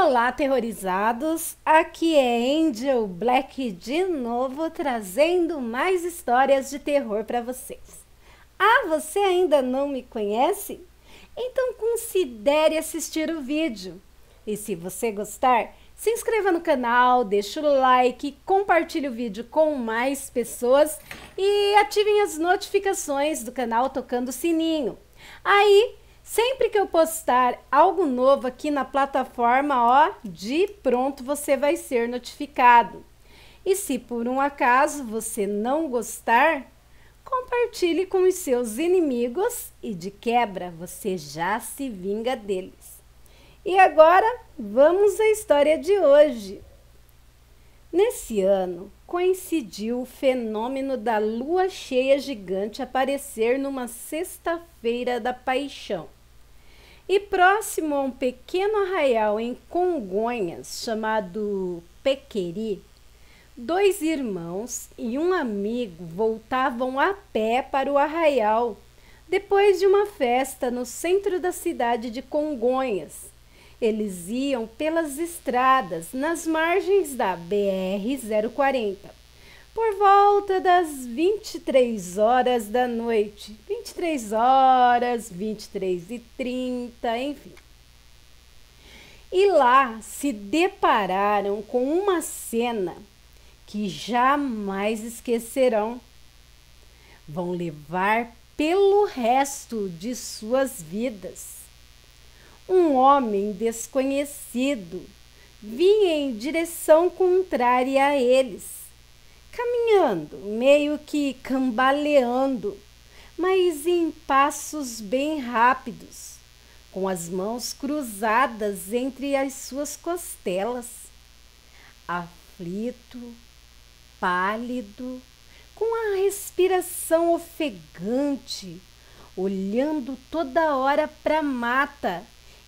Olá, aterrorizados! Aqui é Angel Black de novo, trazendo mais histórias de terror para vocês. Ah, você ainda não me conhece? Então considere assistir o vídeo. E se você gostar, se inscreva no canal, deixe o like, compartilhe o vídeo com mais pessoas e ativem as notificações do canal tocando o sininho. Aí, sempre que eu postar algo novo aqui na plataforma, ó, de pronto você vai ser notificado. E se por um acaso você não gostar, compartilhe com os seus inimigos e de quebra você já se vinga deles. E agora, vamos à história de hoje. Nesse ano, coincidiu o fenômeno da lua cheia gigante aparecer numa sexta-feira da Paixão. E próximo a um pequeno arraial em Congonhas, chamado Pequeri, dois irmãos e um amigo voltavam a pé para o arraial, depois de uma festa no centro da cidade de Congonhas. Eles iam pelas estradas nas margens da BR-040, por volta das 23 horas da noite, 23 horas, 23h30, enfim. E lá se depararam com uma cena que jamais esquecerão. Vão levar pelo resto de suas vidas. Um homem desconhecido vinha em direção contrária a eles, caminhando, meio que cambaleando, mas em passos bem rápidos, com as mãos cruzadas entre as suas costelas. Aflito, pálido, com a respiração ofegante, olhando toda hora para a mata,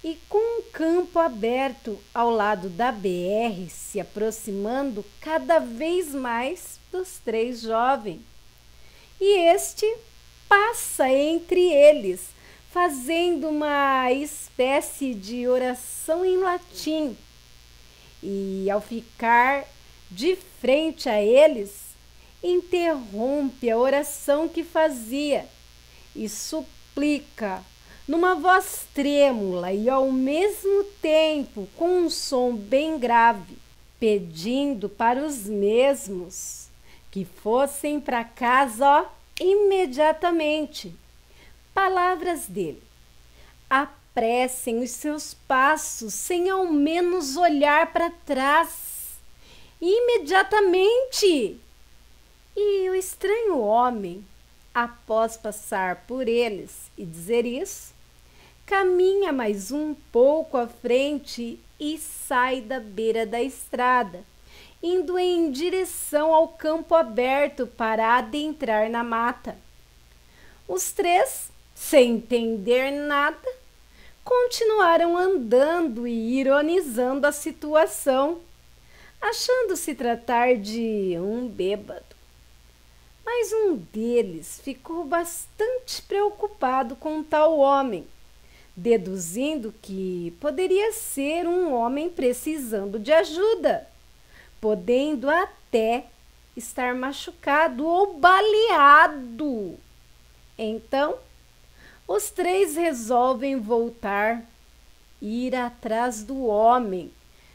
e com um campo aberto ao lado da BR se aproximando cada vez mais dos três jovens. E este passa entre eles, fazendo uma espécie de oração em latim. E ao ficar de frente a eles, interrompe a oração que fazia e suplica, numa voz trêmula e ao mesmo tempo com um som bem grave, pedindo para os mesmos que fossem para casa, ó, imediatamente. Palavras dele: apressem os seus passos sem ao menos olhar para trás. Imediatamente! E o estranho homem, após passar por eles e dizer isso, caminha mais um pouco à frente e sai da beira da estrada, indo em direção ao campo aberto para adentrar na mata. Os três, sem entender nada, continuaram andando e ironizando a situação, achando se tratar de um bêbado. Mas um deles ficou bastante preocupado com tal homem, deduzindo que poderia ser um homem precisando de ajuda, podendo até estar machucado ou baleado. Então, os três resolvem voltar, ir atrás do homem,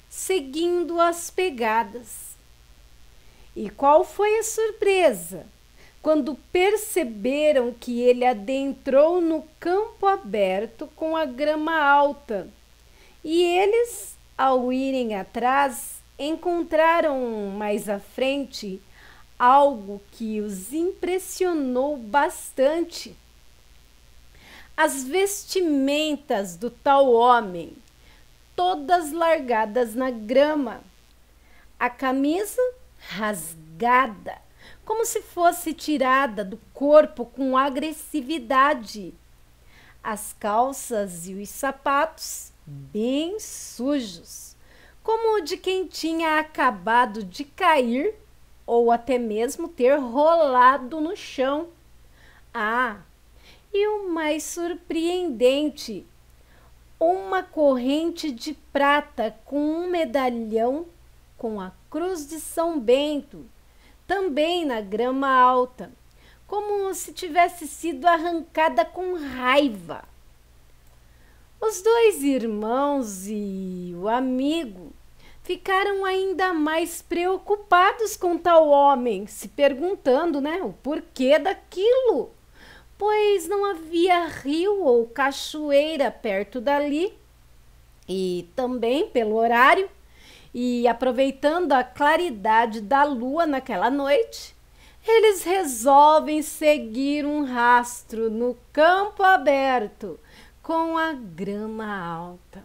seguindo as pegadas. E qual foi a surpresa quando perceberam que ele adentrou no campo aberto com a grama alta? E eles, ao irem atrás, encontraram mais à frente algo que os impressionou bastante. As vestimentas do tal homem, todas largadas na grama. A camisa rasgada, como se fosse tirada do corpo com agressividade. As calças e os sapatos bem sujos, como de quem tinha acabado de cair ou até mesmo ter rolado no chão. Ah, e o mais surpreendente, uma corrente de prata com um medalhão com a cruz de São Bento, também na grama alta, como se tivesse sido arrancada com raiva. Os dois irmãos e o amigo ficaram ainda mais preocupados com tal homem, se perguntando, o porquê daquilo, pois não havia rio ou cachoeira perto dali, e também pelo horário, e aproveitando a claridade da lua naquela noite, eles resolvem seguir um rastro no campo aberto com a grama alta.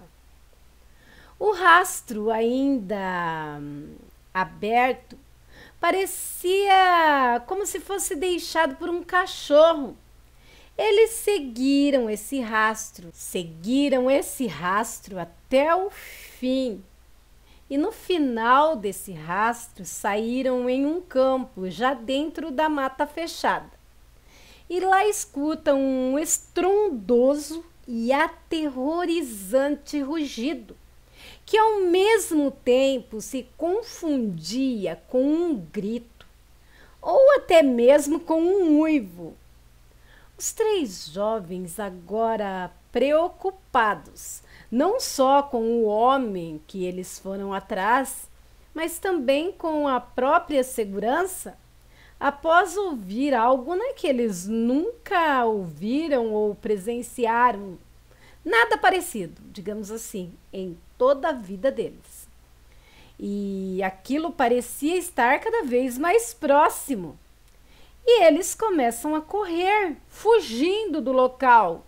O rastro, ainda aberto, parecia como se fosse deixado por um cachorro. Eles seguiram esse rastro até o fim. E no final desse rastro saíram em um campo, já dentro da mata fechada. E lá escutam um estrondoso e aterrorizante rugido, que ao mesmo tempo se confundia com um grito, ou até mesmo com um uivo. Os três jovens, agora preocupados, não só com o homem que eles foram atrás, mas também com a própria segurança, após ouvir algo que eles nunca ouviram ou presenciaram, nada parecido, digamos assim, em toda a vida deles. E aquilo parecia estar cada vez mais próximo. E eles começam a correr, fugindo do local.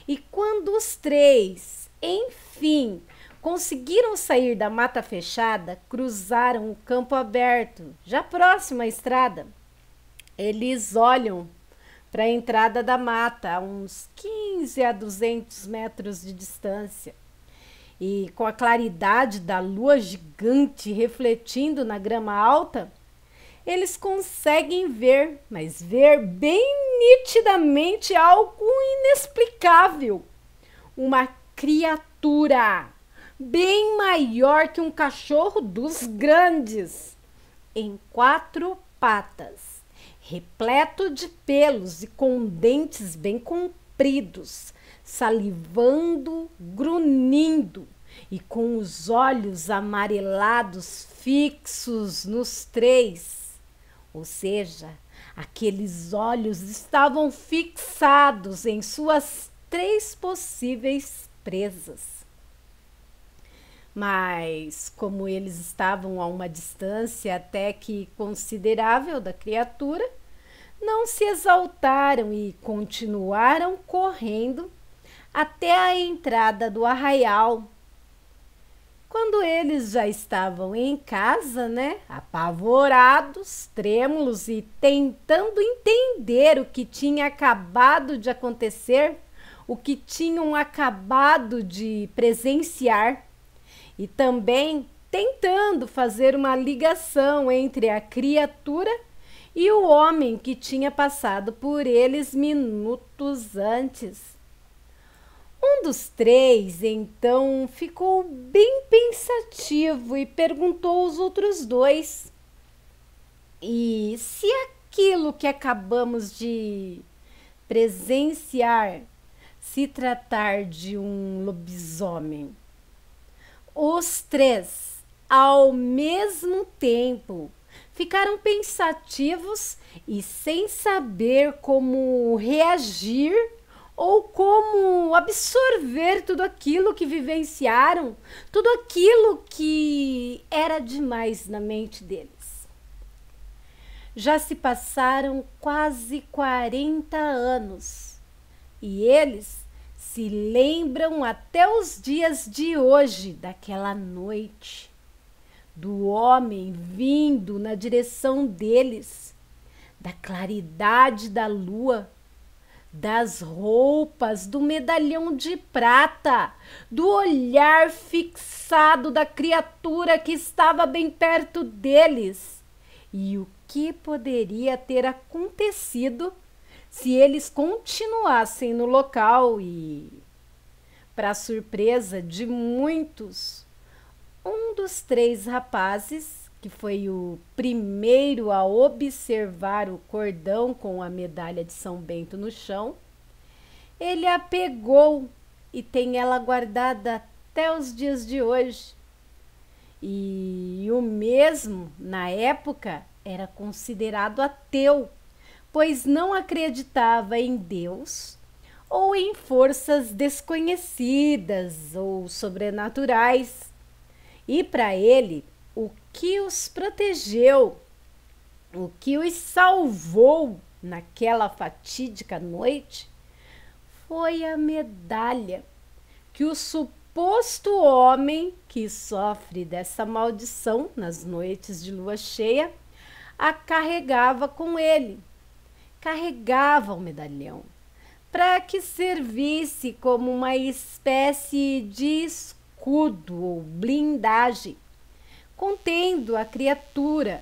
E quando os três, enfim, conseguiram sair da mata fechada, cruzaram o campo aberto, já próximo à estrada, eles olham para a entrada da mata, a uns 15 a 200 metros de distância. E com a claridade da lua gigante refletindo na grama alta, eles conseguem ver, mas ver bem nitidamente algo inexplicável. Uma criatura bem maior que um cachorro dos grandes, em 4 patas, repleto de pelos e com dentes bem compridos, salivando, grunhindo e com os olhos amarelados fixos nos três. Ou seja, aqueles olhos estavam fixados em suas 3 possíveis presas. Mas, como eles estavam a uma distância até que considerável da criatura, não se exaltaram e continuaram correndo até a entrada do arraial. Quando eles já estavam em casa, apavorados, trêmulos e tentando entender o que tinha acabado de acontecer, o que tinham acabado de presenciar, e também tentando fazer uma ligação entre a criatura e o homem que tinha passado por eles minutos antes. Um dos três, então, ficou bem pensativo e perguntou aos outros dois: e se aquilo que acabamos de presenciar se tratar de um lobisomem? Os três, ao mesmo tempo, ficaram pensativos e sem saber como reagir ou como absorver tudo aquilo que vivenciaram, tudo aquilo que era demais na mente deles. Já se passaram quase 40 anos e eles se lembram até os dias de hoje daquela noite, do homem vindo na direção deles, da claridade da lua, das roupas, do medalhão de prata, do olhar fixado da criatura que estava bem perto deles. E o que poderia ter acontecido se eles continuassem no local e Para surpresa de muitos, um dos 3 rapazes, que foi o primeiro a observar o cordão com a medalha de São Bento no chão, ele a pegou e tem ela guardada até os dias de hoje. E o mesmo, na época, era considerado ateu, pois não acreditava em Deus ou em forças desconhecidas ou sobrenaturais. E para ele, o que os protegeu, o que os salvou naquela fatídica noite, foi a medalha que o suposto homem que sofre dessa maldição nas noites de lua cheia a carregava com ele. Carregava o medalhão para que servisse como uma espécie de escudo ou blindagem, contendo a criatura,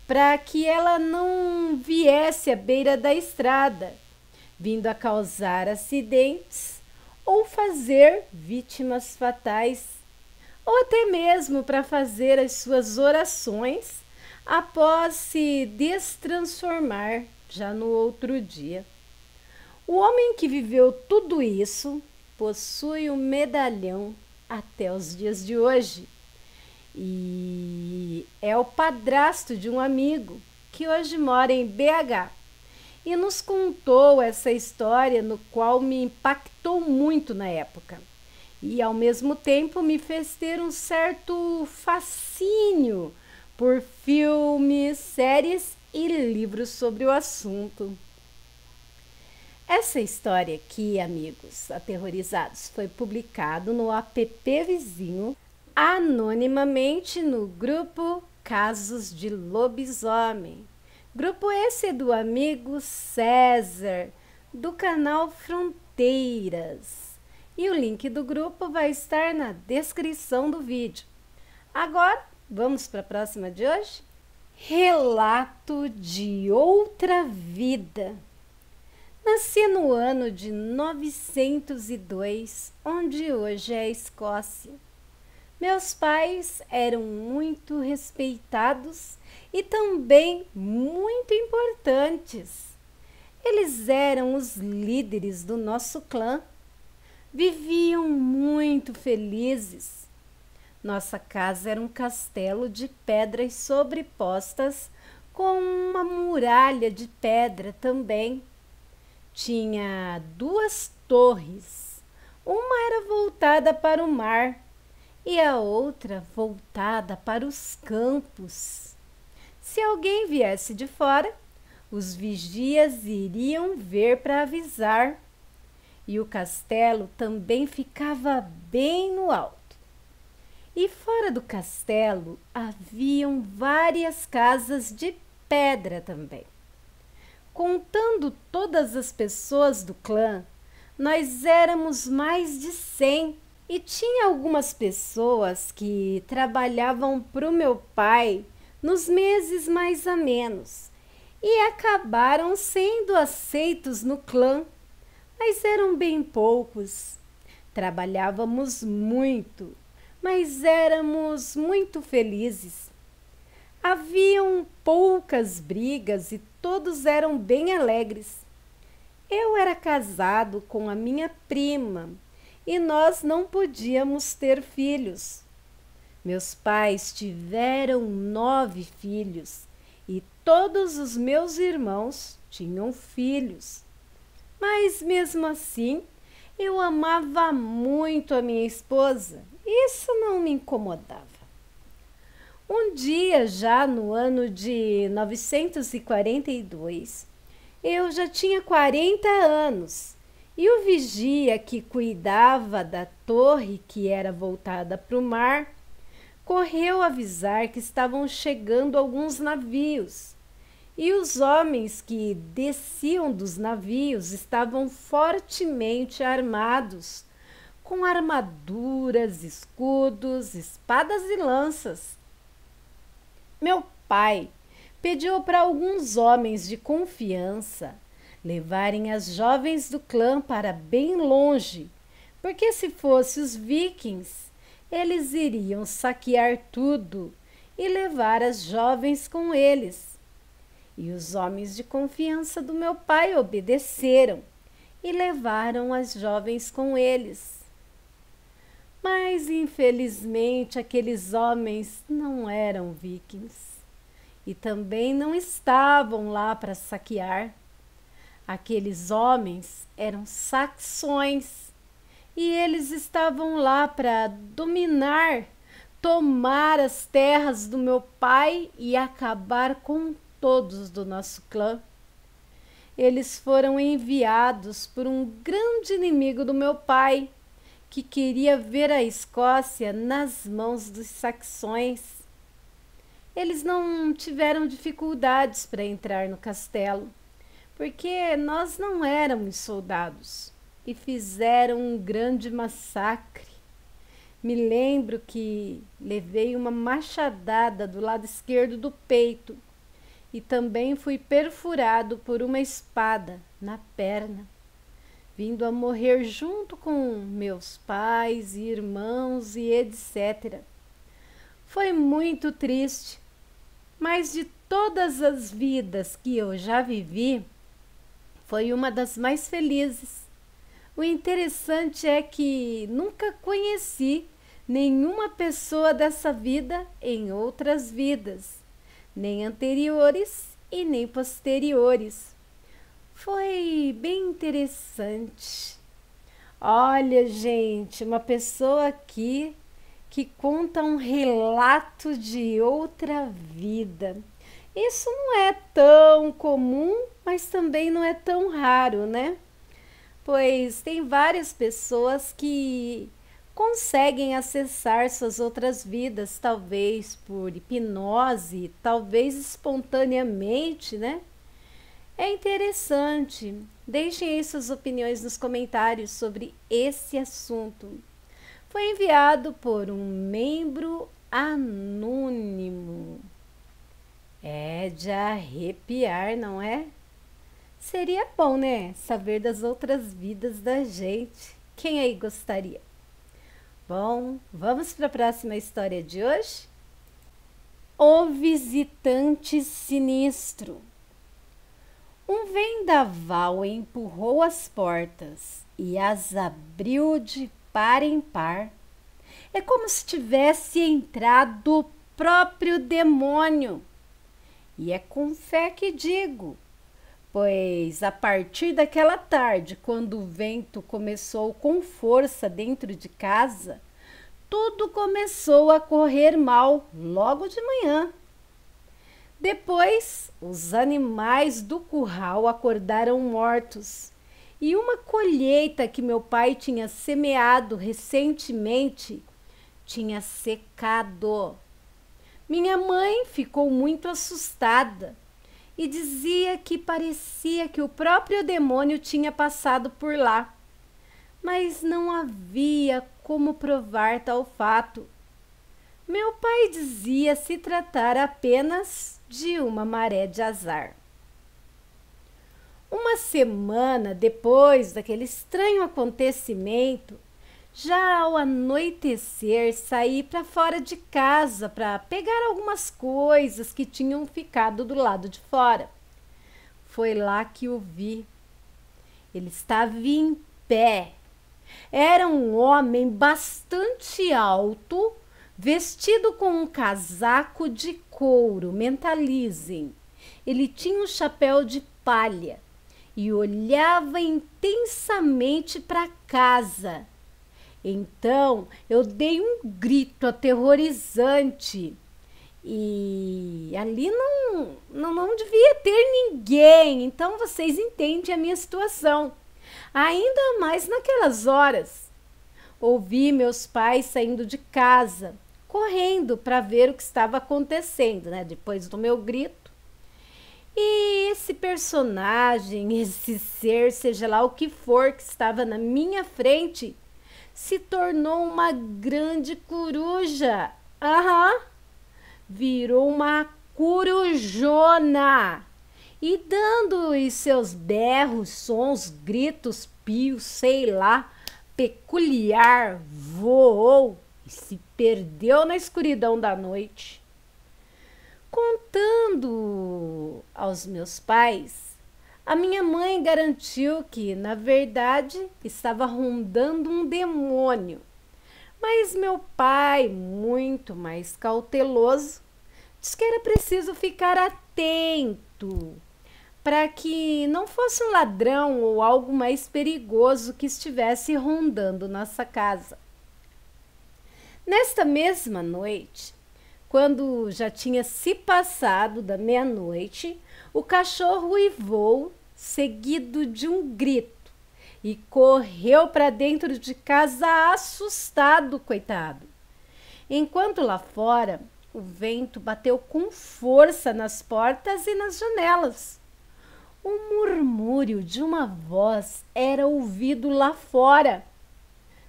para que ela não viesse à beira da estrada, vindo a causar acidentes ou fazer vítimas fatais, ou até mesmo para fazer as suas orações após se destransformar já no outro dia. O homem que viveu tudo isso possui um medalhão até os dias de hoje e é o padrasto de um amigo que hoje mora em BH e nos contou essa história, no qual me impactou muito na época e ao mesmo tempo me fez ter um certo fascínio por filmes, séries e livros sobre o assunto. Essa história aqui, amigos aterrorizados, foi publicado no app vizinho, anonimamente no grupo Casos de Lobisomem. Grupo esse do amigo César, do canal Fronteiras. E o link do grupo vai estar na descrição do vídeo. Agora, vamos para a próxima de hoje? Relato de outra vida. Nasci no ano de 902, onde hoje é a Escócia. Meus pais eram muito respeitados e também muito importantes. Eles eram os líderes do nosso clã. Viviam muito felizes. Nossa casa era um castelo de pedras sobrepostas com uma muralha de pedra também. Tinha 2 torres. Uma era voltada para o mar e a outra voltada para os campos. Se alguém viesse de fora, os vigias iriam ver para avisar. E o castelo também ficava bem no alto. E fora do castelo haviam várias casas de pedra também. Contando todas as pessoas do clã, nós éramos mais de 100 e tinha algumas pessoas que trabalhavam para o meu pai nos meses mais amenos e acabaram sendo aceitos no clã, mas eram bem poucos. Trabalhávamos muito, mas éramos muito felizes. Haviam poucas brigas e todos eram bem alegres. Eu era casado com a minha prima e nós não podíamos ter filhos. Meus pais tiveram 9 filhos e todos os meus irmãos tinham filhos. Mas mesmo assim, eu amava muito a minha esposa. Isso não me incomodava. Um dia, já no ano de 942, eu já tinha 40 anos e o vigia que cuidava da torre que era voltada para o mar correu avisar que estavam chegando alguns navios e os homens que desciam dos navios estavam fortemente armados, com armaduras, escudos, espadas e lanças. Meu pai pediu para alguns homens de confiança levarem as jovens do clã para bem longe, porque se fossem os vikings, eles iriam saquear tudo e levar as jovens com eles. E os homens de confiança do meu pai obedeceram e levaram as jovens com eles. Mas, infelizmente, aqueles homens não eram vikings e também não estavam lá para saquear. Aqueles homens eram saxões e eles estavam lá para dominar, tomar as terras do meu pai e acabar com todos do nosso clã. Eles foram enviados por um grande inimigo do meu pai, que queria ver a Escócia nas mãos dos saxões. Eles não tiveram dificuldades para entrar no castelo, porque nós não éramos soldados, e fizeram um grande massacre. Me lembro que levei uma machadada do lado esquerdo do peito e também fui perfurado por uma espada na perna, vindo a morrer junto com meus pais e irmãos e etc. Foi muito triste, mas de todas as vidas que eu já vivi, foi uma das mais felizes. O interessante é que nunca conheci nenhuma pessoa dessa vida em outras vidas, nem anteriores e nem posteriores. Foi bem interessante. Olha, gente, uma pessoa aqui que conta um relato de outra vida. Isso não é tão comum, mas também não é tão raro, né? Pois tem várias pessoas que conseguem acessar suas outras vidas, talvez por hipnose, talvez espontaneamente, né? É interessante. Deixem aí suas opiniões nos comentários sobre esse assunto. Foi enviado por um membro anônimo. É de arrepiar, não é? Seria bom, né? Saber das outras vidas da gente. Quem aí gostaria? Bom, vamos para a próxima história de hoje? O Visitante Sinistro. Um vendaval empurrou as portas e as abriu de par em par. É como se tivesse entrado o próprio demônio. E é com fé que digo, pois a partir daquela tarde, quando o vento começou com força dentro de casa, tudo começou a correr mal logo de manhã. Depois, os animais do curral acordaram mortos e uma colheita que meu pai tinha semeado recentemente tinha secado. Minha mãe ficou muito assustada e dizia que parecia que o próprio demônio tinha passado por lá, mas não havia como provar tal fato. Meu pai dizia se tratar apenas de uma maré de azar. Uma semana depois daquele estranho acontecimento, já ao anoitecer, saí para fora de casa para pegar algumas coisas que tinham ficado do lado de fora. Foi lá que o vi. Ele estava em pé. Era um homem bastante alto, vestido com um casaco de couro, mentalizem. Ele tinha um chapéu de palha e olhava intensamente para casa. Então eu dei um grito aterrorizante e ali não devia ter ninguém, então vocês entendem a minha situação. Ainda mais naquelas horas. Ouvi meus pais saindo de casa, correndo para ver o que estava acontecendo, né? Depois do meu grito. E esse personagem, esse ser, seja lá o que for que estava na minha frente, se tornou uma grande coruja. Aham, virou uma corujona. E dando os seus berros, sons, gritos, pios, sei lá, peculiar voou e se perdeu na escuridão da noite. Contando aos meus pais, a minha mãe garantiu que, na verdade, estava rondando um demônio. Mas meu pai, muito mais cauteloso, disse que era preciso ficar atento para que não fosse um ladrão ou algo mais perigoso que estivesse rondando nossa casa. Nesta mesma noite, quando já tinha se passado da meia-noite, o cachorro uivou, seguido de um grito, e correu para dentro de casa assustado, coitado. Enquanto lá fora, o vento bateu com força nas portas e nas janelas. O murmúrio de uma voz era ouvido lá fora.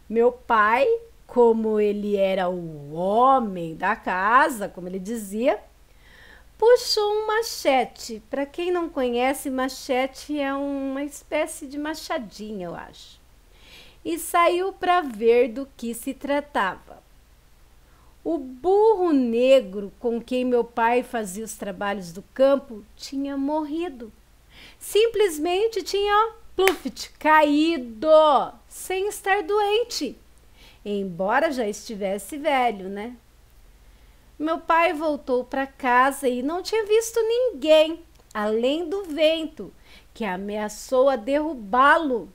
Meu pai, como ele era o homem da casa, como ele dizia, puxou um machete. Para quem não conhece, machete é uma espécie de machadinha, eu acho. E saiu para ver do que se tratava. O burro negro com quem meu pai fazia os trabalhos do campo tinha morrido. Simplesmente tinha, pluft, caído, sem estar doente, embora já estivesse velho, né? Meu pai voltou para casa e não tinha visto ninguém, além do vento, que ameaçou a derrubá-lo.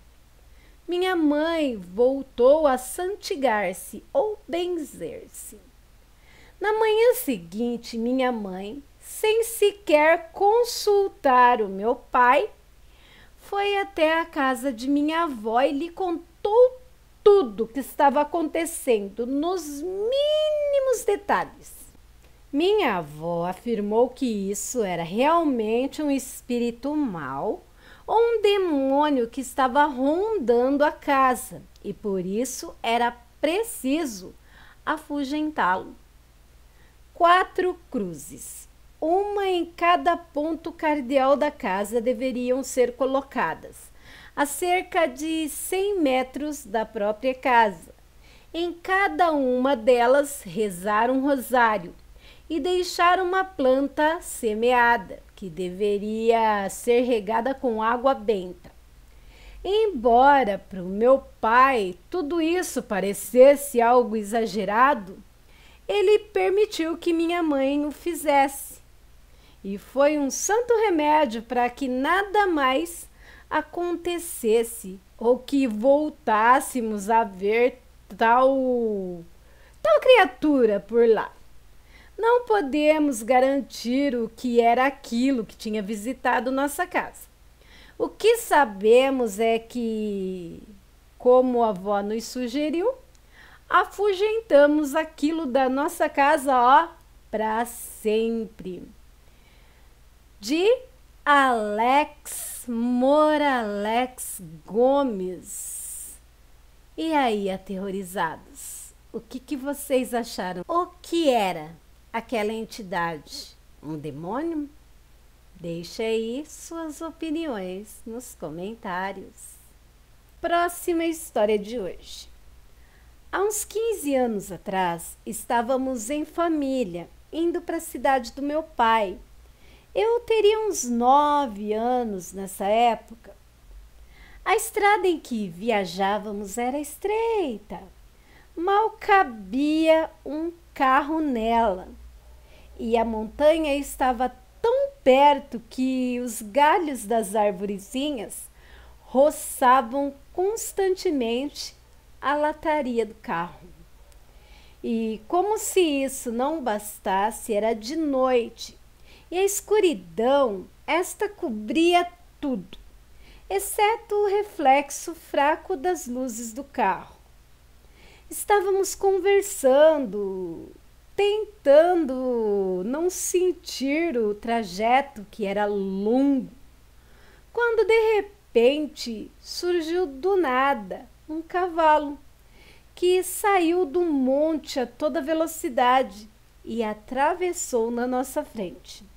Minha mãe voltou a santigar-se ou benzer-se. Na manhã seguinte, minha mãe, sem sequer consultar o meu pai, foi até a casa de minha avó e lhe contou tudo o que estava acontecendo, nos mínimos detalhes. Minha avó afirmou que isso era realmente um espírito mau ou um demônio que estava rondando a casa e por isso era preciso afugentá-lo. 4 cruzes, uma em cada ponto cardeal da casa, deveriam ser colocadas, a cerca de 100 metros da própria casa. Em cada uma delas, rezar um rosário e deixar uma planta semeada, que deveria ser regada com água benta. Embora para o meu pai tudo isso parecesse algo exagerado, ele permitiu que minha mãe o fizesse. E foi um santo remédio para que nada mais acontecesse ou que voltássemos a ver tal criatura por lá. Não podemos garantir o que era aquilo que tinha visitado nossa casa. O que sabemos é que, como a avó nos sugeriu, afugentamos aquilo da nossa casa, ó, para sempre. De Alex Moralex Gomes. E aí, aterrorizados, o que vocês acharam? O que era aquela entidade? Um demônio? Deixe aí suas opiniões nos comentários. Próxima história de hoje. Há uns 15 anos atrás, estávamos em família, indo para a cidade do meu pai. Eu teria uns 9 anos nessa época. A estrada em que viajávamos era estreita. Mal cabia um carro nela. E a montanha estava tão perto que os galhos das arvorezinhas roçavam constantemente a lataria do carro. E como se isso não bastasse, era de noite e a escuridão, esta cobria tudo, exceto o reflexo fraco das luzes do carro. Estávamos conversando, tentando não sentir o trajeto que era longo, quando de repente surgiu do nada um cavalo que saiu do monte a toda velocidade e atravessou na nossa frente.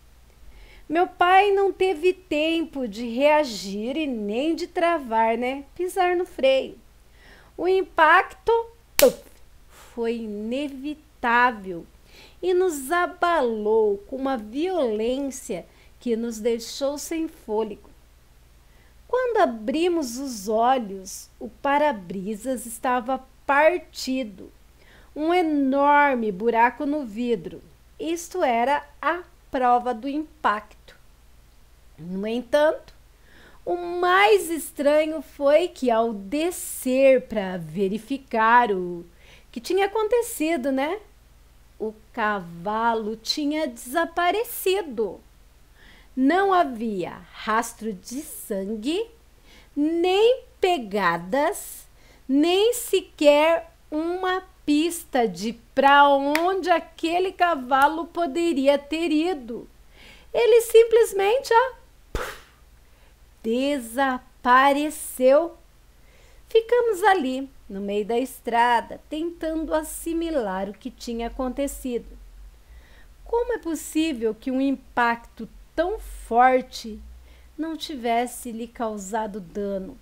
Meu pai não teve tempo de reagir e nem de travar, pisar no freio. O impacto foi inevitável e nos abalou com uma violência que nos deixou sem fôlego. Quando abrimos os olhos, o para-brisas estava partido, um enorme buraco no vidro. Isto era a prova do impacto. No entanto, o mais estranho foi que, ao descer para verificar o que tinha acontecido, né? O cavalo tinha desaparecido. Não havia rastro de sangue, nem pegadas, nem sequer uma pista de para onde aquele cavalo poderia ter ido. Ele simplesmente desapareceu. Ficamos ali, no meio da estrada, tentando assimilar o que tinha acontecido. Como é possível que um impacto tão forte não tivesse lhe causado dano?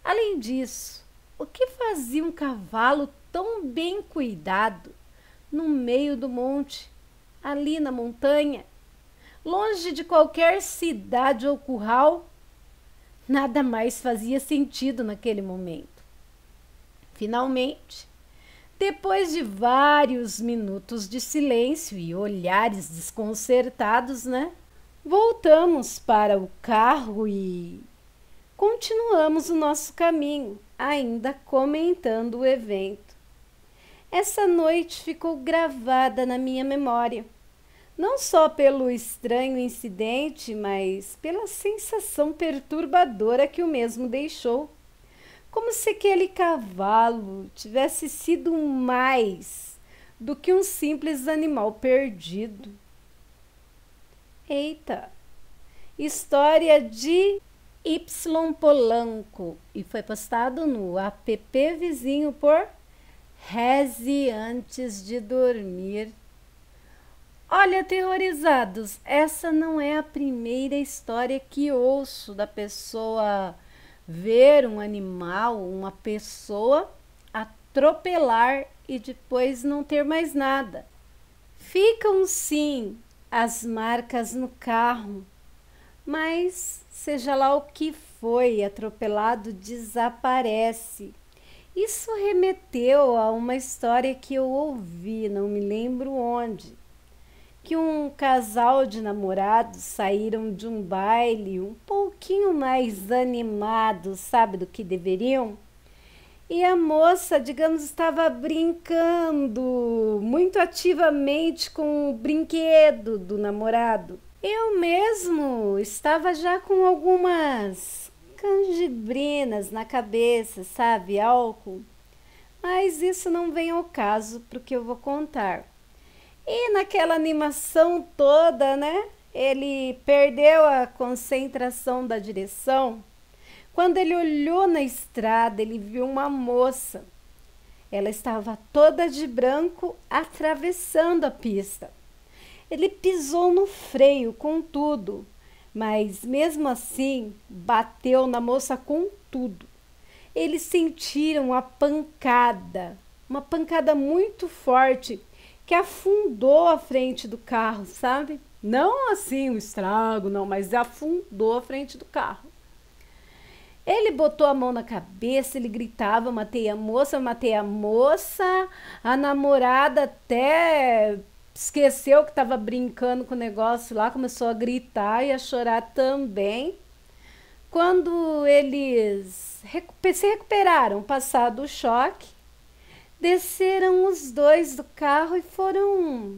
Além disso, o que fazia um cavalo tão bem cuidado no meio do monte, ali na montanha, longe de qualquer cidade ou curral? Nada mais fazia sentido naquele momento. Finalmente, depois de vários minutos de silêncio e olhares desconcertados, né? Voltamos para o carro e continuamos o nosso caminho, ainda comentando o evento. Essa noite ficou gravada na minha memória, não só pelo estranho incidente, mas pela sensação perturbadora que o mesmo deixou. Como se aquele cavalo tivesse sido mais do que um simples animal perdido. Eita! História de Y Polanco e foi postado no app vizinho por Reze Antes de Dormir. Olha, aterrorizados, essa não é a primeira história que ouço da pessoa ver um animal, uma pessoa atropelar e depois não ter mais nada. Ficam sim as marcas no carro, mas seja lá o que foi atropelado, desaparece. Isso remeteu a uma história que eu ouvi, não me lembro onde, que um casal de namorados saíram de um baile um pouquinho mais animados, sabe, do que deveriam? E a moça, digamos, estava brincando muito ativamente com o brinquedo do namorado. Eu mesmo estava já com algumas canjibrinas na cabeça, sabe, álcool. Mas isso não vem ao caso para o que eu vou contar. E naquela animação toda, né? Ele perdeu a concentração da direção. Quando ele olhou na estrada, ele viu uma moça. Ela estava toda de branco, atravessando a pista. Ele pisou no freio com tudo, mas mesmo assim bateu na moça com tudo. Eles sentiram a pancada, uma pancada muito forte, que afundou a frente do carro, sabe? Não assim um estrago, não, mas afundou a frente do carro. Ele botou a mão na cabeça, ele gritava, matei a moça, matei a moça. A namorada até esqueceu que estava brincando com o negócio lá, começou a gritar e a chorar também. Quando eles se recuperaram, passado o choque, desceram os dois do carro e foram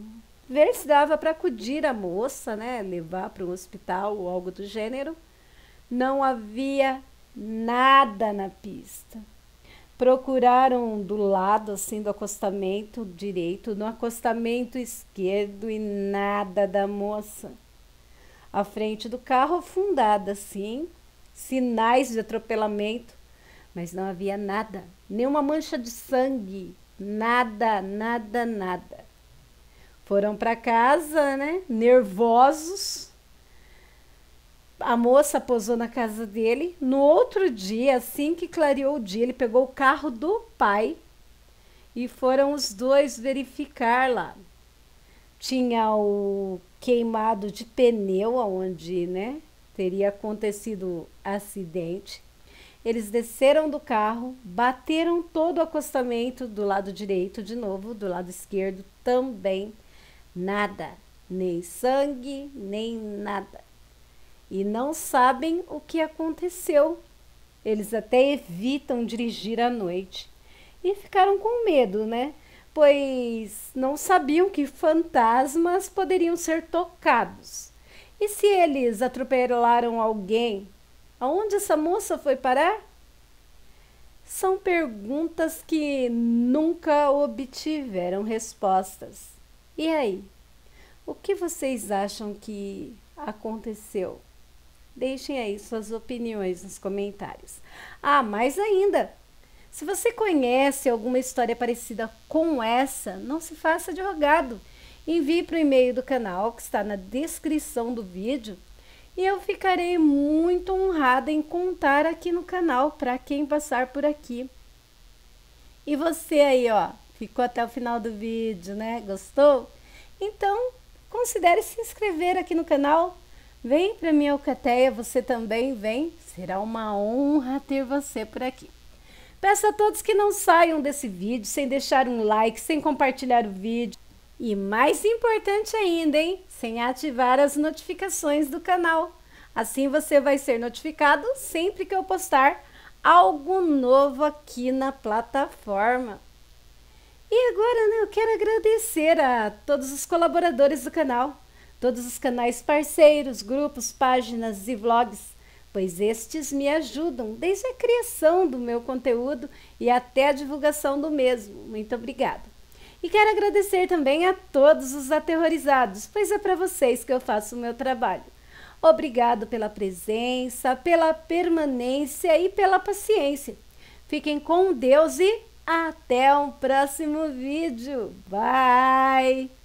ver se dava para acudir a moça, né? Levar para um hospital ou algo do gênero. Não havia nada na pista. Procuraram do lado assim do acostamento direito, no acostamento esquerdo e nada da moça. A frente do carro afundada assim, sinais de atropelamento, mas não havia nada, nenhuma mancha de sangue, nada, nada, nada. Foram para casa, né, nervosos. A moça pousou na casa dele. No outro dia, assim que clareou o dia, ele pegou o carro do pai e foram os dois verificar lá. Tinha o queimado de pneu, onde, né, teria acontecido acidente. Eles desceram do carro, bateram todo o acostamento do lado direito de novo, do lado esquerdo também. Nada, nem sangue, nem nada. E não sabem o que aconteceu. Eles até evitam dirigir à noite. E ficaram com medo, né? Pois não sabiam que fantasmas poderiam ser tocados. E se eles atropelaram alguém, aonde essa moça foi parar? São perguntas que nunca obtiveram respostas. E aí? O que vocês acham que aconteceu? Deixem aí suas opiniões nos comentários. Ah, mais ainda, se você conhece alguma história parecida com essa, não se faça de rogado. Envie para o e-mail do canal que está na descrição do vídeo e eu ficarei muito honrada em contar aqui no canal para quem passar por aqui. E você aí, ó, ficou até o final do vídeo, né? Gostou? Então, considere se inscrever aqui no canal. Vem para minha alcateia, você também vem. Será uma honra ter você por aqui. Peço a todos que não saiam desse vídeo sem deixar um like, sem compartilhar o vídeo. E mais importante ainda, hein? Sem ativar as notificações do canal. Assim você vai ser notificado sempre que eu postar algo novo aqui na plataforma. E agora, né, eu quero agradecer a todos os colaboradores do canal. Todos os canais parceiros, grupos, páginas e vlogs, pois estes me ajudam desde a criação do meu conteúdo e até a divulgação do mesmo. Muito obrigada. E quero agradecer também a todos os aterrorizados, pois é para vocês que eu faço o meu trabalho. Obrigado pela presença, pela permanência e pela paciência. Fiquem com Deus e até um próximo vídeo. Bye!